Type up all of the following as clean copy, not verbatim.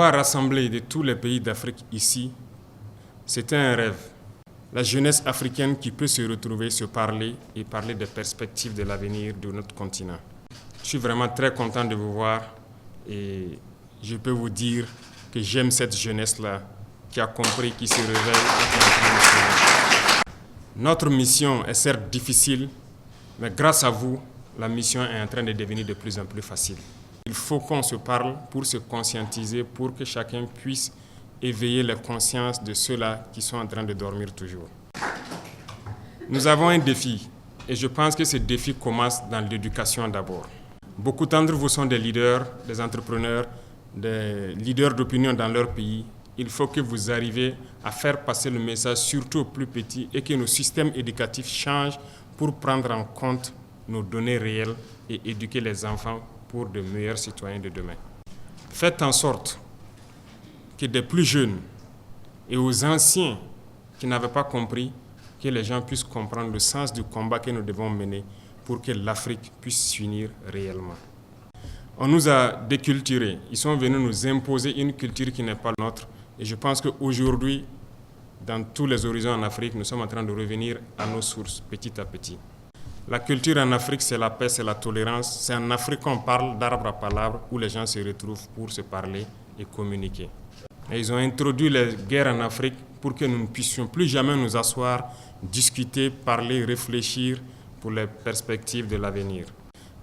voir rassemblés de tous les pays d'Afrique ici, c'était un rêve. La jeunesse africaine qui peut se retrouver, se parler et parler des perspectives de l'avenir de notre continent. Je suis vraiment très content de vous voir et je peux vous dire que j'aime cette jeunesse-là qui a compris, qui se réveille et qui est en train de se réveiller. Notre mission est certes difficile, mais grâce à vous, la mission est en train de devenir de plus en plus facile. Il faut qu'on se parle pour se conscientiser, pour que chacun puisse éveiller la conscience de ceux-là qui sont en train de dormir toujours. Nous avons un défi et je pense que ce défi commence dans l'éducation d'abord. Beaucoup d'entre vous sont des leaders, des entrepreneurs, des leaders d'opinion dans leur pays. Il faut que vous arriviez à faire passer le message surtout aux plus petits et que nos systèmes éducatifs changent pour prendre en compte nos données réelles et éduquer les enfants pour de meilleurs citoyens de demain. Faites en sorte que des plus jeunes et aux anciens qui n'avaient pas compris, que les gens puissent comprendre le sens du combat que nous devons mener pour que l'Afrique puisse s'unir réellement. On nous a déculturés. Ils sont venus nous imposer une culture qui n'est pas nôtre. Et je pense qu'aujourd'hui, dans tous les horizons en Afrique, nous sommes en train de revenir à nos sources petit à petit. La culture en Afrique, c'est la paix, c'est la tolérance. C'est en Afrique qu'on parle d'arbre à palabre, où les gens se retrouvent pour se parler et communiquer. Et ils ont introduit les guerres en Afrique pour que nous ne puissions plus jamais nous asseoir, discuter, parler, réfléchir pour les perspectives de l'avenir.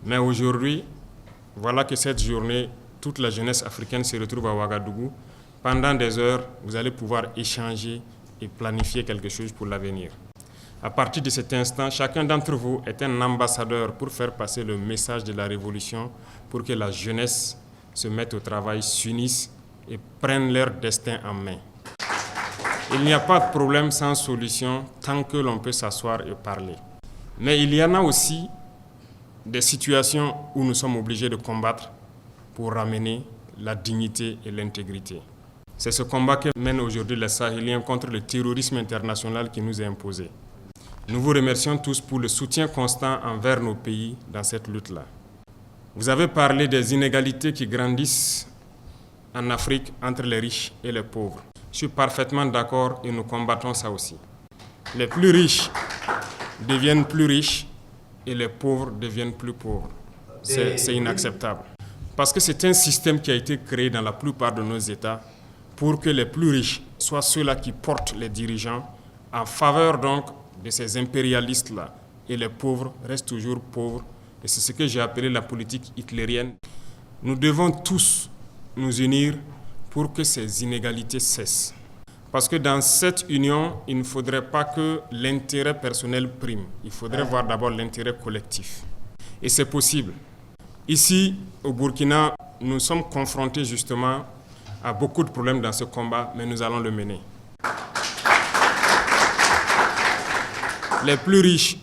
Mais aujourd'hui, voilà que cette journée, toute la jeunesse africaine se retrouve à Ouagadougou. Pendant des heures, vous allez pouvoir échanger et planifier quelque chose pour l'avenir. À partir de cet instant, chacun d'entre vous est un ambassadeur pour faire passer le message de la révolution, pour que la jeunesse se mette au travail, s'unisse et prennent leur destin en main. Il n'y a pas de problème sans solution tant que l'on peut s'asseoir et parler. Mais il y en a aussi des situations où nous sommes obligés de combattre pour ramener la dignité et l'intégrité. C'est ce combat que mènent aujourd'hui les Sahéliens contre le terrorisme international qui nous est imposé. Nous vous remercions tous pour le soutien constant envers nos pays dans cette lutte-là. Vous avez parlé des inégalités qui grandissent en Afrique entre les riches et les pauvres. Je suis parfaitement d'accord et nous combattons ça aussi. Les plus riches deviennent plus riches et les pauvres deviennent plus pauvres. C'est inacceptable. Parce que c'est un système qui a été créé dans la plupart de nos États pour que les plus riches soient ceux-là qui portent les dirigeants en faveur donc de ces impérialistes-là. Et les pauvres restent toujours pauvres. Et c'est ce que j'ai appelé la politique hitlérienne. Nous devons tous nous unir pour que ces inégalités cessent. Parce que dans cette union, il ne faudrait pas que l'intérêt personnel prime. Il faudrait voir d'abord l'intérêt collectif. Et c'est possible. Ici, au Burkina, nous sommes confrontés justement à beaucoup de problèmes dans ce combat, mais nous allons le mener. Les plus riches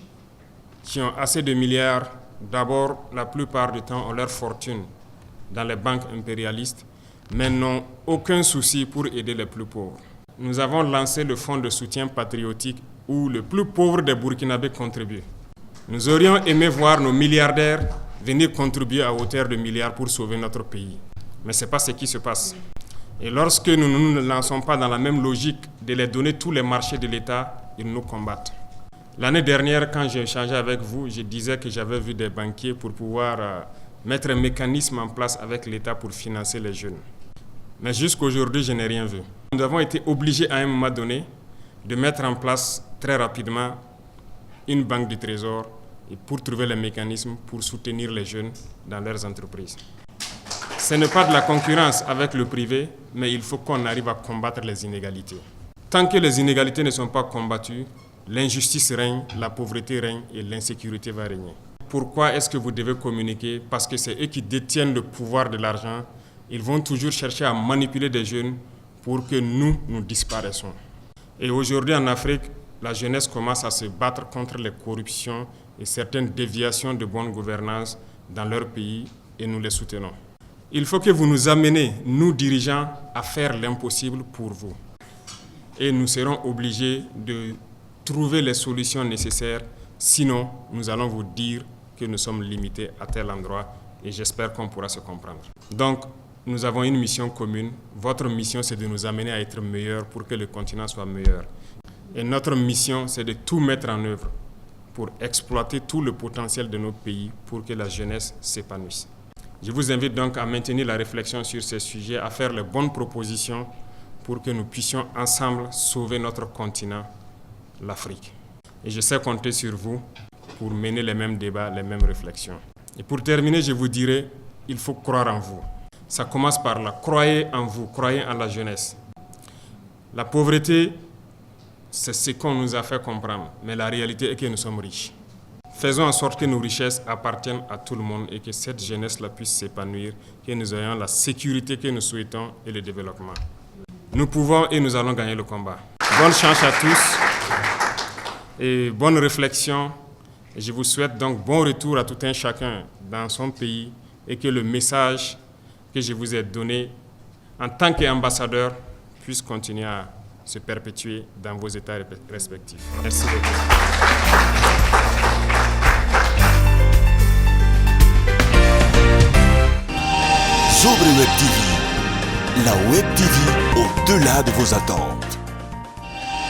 qui ont assez de milliards, d'abord, la plupart du temps, ont leur fortune dans les banques impérialistes, mais n'ont aucun souci pour aider les plus pauvres. Nous avons lancé le fonds de soutien patriotique où le plus pauvre des Burkinabés contribue. Nous aurions aimé voir nos milliardaires venir contribuer à hauteur de milliards pour sauver notre pays. Mais ce n'est pas ce qui se passe. Et lorsque nous ne nous lançons pas dans la même logique de les donner tous les marchés de l'État, ils nous combattent. L'année dernière, quand j'ai échangé avec vous, je disais que j'avais vu des banquiers pour pouvoir mettre un mécanisme en place avec l'État pour financer les jeunes. Mais jusqu'aujourd'hui, je n'ai rien vu. Nous avons été obligés à un moment donné de mettre en place très rapidement une banque du trésor et pour trouver les mécanismes pour soutenir les jeunes dans leurs entreprises. Ce n'est pas de la concurrence avec le privé, mais il faut qu'on arrive à combattre les inégalités. Tant que les inégalités ne sont pas combattues, l'injustice règne, la pauvreté règne et l'insécurité va régner. Pourquoi est-ce que vous devez communiquer? Parce que c'est eux qui détiennent le pouvoir de l'argent. Ils vont toujours chercher à manipuler des jeunes pour que nous disparaissons. Et aujourd'hui en Afrique, la jeunesse commence à se battre contre les corruptions et certaines déviations de bonne gouvernance dans leur pays et nous les soutenons. Il faut que vous nous ameniez, nous dirigeants, à faire l'impossible pour vous. Et nous serons obligés de trouver les solutions nécessaires, sinon nous allons vous dire que nous sommes limités à tel endroit et j'espère qu'on pourra se comprendre. Donc, nous avons une mission commune. Votre mission, c'est de nous amener à être meilleurs pour que le continent soit meilleur. Et notre mission, c'est de tout mettre en œuvre pour exploiter tout le potentiel de nos pays pour que la jeunesse s'épanouisse. Je vous invite donc à maintenir la réflexion sur ces sujets, à faire les bonnes propositions pour que nous puissions ensemble sauver notre continent, l'Afrique. Et je sais compter sur vous pour mener les mêmes débats, les mêmes réflexions. Et pour terminer, je vous dirai, il faut croire en vous. Ça commence par là. Croyez en vous, croyez en la jeunesse. La pauvreté, c'est ce qu'on nous a fait comprendre, mais la réalité est que nous sommes riches. Faisons en sorte que nos richesses appartiennent à tout le monde et que cette jeunesse-là puisse s'épanouir, que nous ayons la sécurité que nous souhaitons et le développement. Nous pouvons et nous allons gagner le combat. Bonne chance à tous et bonne réflexion. Je vous souhaite donc bon retour à tout un chacun dans son pays et que le message que je vous ai donné en tant qu'ambassadeur puisse continuer à se perpétuer dans vos États respectifs. Merci beaucoup. Sobre Web TV, la Web TV au-delà de vos attentes.